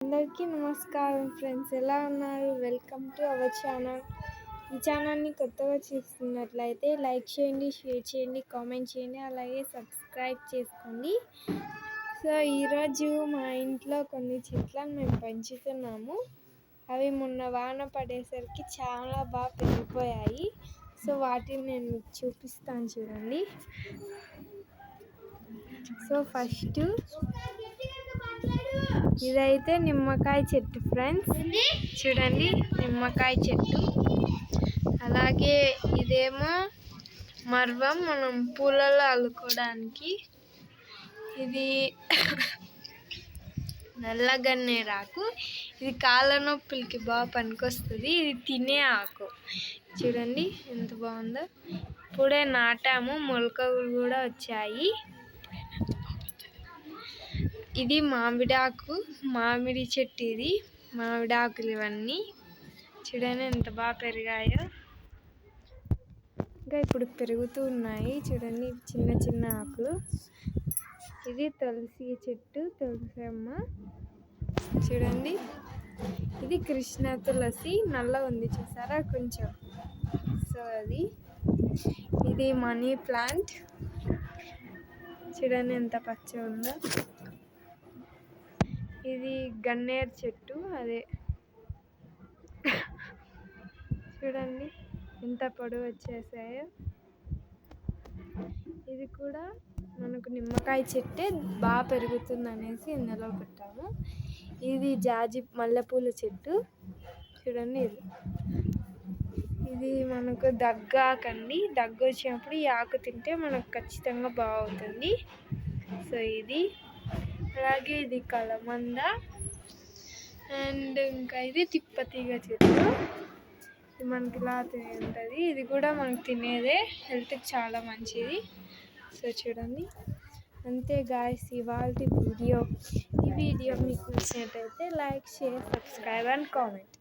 అందరికీ నమస్కారం ఫ్రెండ్స్, ఎలా ఉన్నారు? Welcome to our channel. ఈ ఛానల్ని కొత్తగా చూస్తున్నట్లయితే లైక్ చేయండి, షేర్ చేయండి, కామెంట్ చేయండి, అలాగే సబ్స్క్రైబ్ చేసుకోండి. సో ఈరోజు మా ఇంట్లో కొన్ని చెట్లను మేము పెంచుతున్నాము. అవి మొన్న వాన పడేసరికి చాలా బాగా పెరిగిపోయాయి. సో వాటిని నేను మీకు చూపిస్తాను, చూడండి. సో ఫస్ట్ ఇదైతే నిమ్మకాయ చెట్టు ఫ్రెండ్స్, చూడండి, నిమ్మకాయ చెట్టు. అలాగే ఇదేమో మర్వం, మనం పూలలో అల్లుకోవడానికి. ఇది నల్ల గన్నేరాకు. ఇది కాళ్ళ నొప్పులకి బాగా పనికొస్తుంది. ఇది తినే ఆకు, చూడండి ఎంత బాగుందో. ఇప్పుడే నాటాము, మొలకలు కూడా వచ్చాయి. ఇది మామిడాకు, మామిడి చెట్టు. ఇది మామిడాకులు. ఇవన్నీ చూడండి ఎంత బాగా పెరిగాయో. ఇంకా ఇప్పుడు పెరుగుతూ ఉన్నాయి, చూడండి చిన్న చిన్న ఆకులు. ఇది తులసి చెట్టు, తులసి అమ్మ, చూడండి. ఇది కృష్ణ తులసి, నల్ల ఉంది చూసారా కొంచెం. సో అది. ఇది మనీ ప్లాంట్, చూడండి ఎంత పచ్చ ఉందో. ఇది గన్నేరు చెట్టు, అదే చూడండి ఎంత పొడవు వచ్చేసాయో. ఇది కూడా మనకు నిమ్మకాయ చెట్టే, బాగా పెరుగుతుంది అనేసి ఇందులో పెట్టాము. ఇది జాజి మల్లెపూల చెట్టు, చూడండి. ఇది మనకు దగ్గాకండి, దగ్గు వచ్చినప్పుడు ఈ ఆకు తింటే మనకు ఖచ్చితంగా బాగుంటుంది. సో ఇది. అలాగే ఇది కలమంద. అండ్ ఇంకా ఇది తిప్పతీగ చెట్టు. ఇది మనకి ఇలా ఉంటుంది. ఇది కూడా మనకు తినేదే, హెల్త్కి చాలా మంచిది. సో చూడండి. అంతే గాయ్స్ ఇవాల్టి వీడియో. ఈ వీడియో మీకు నచ్చినట్టయితే like, share, subscribe and comment.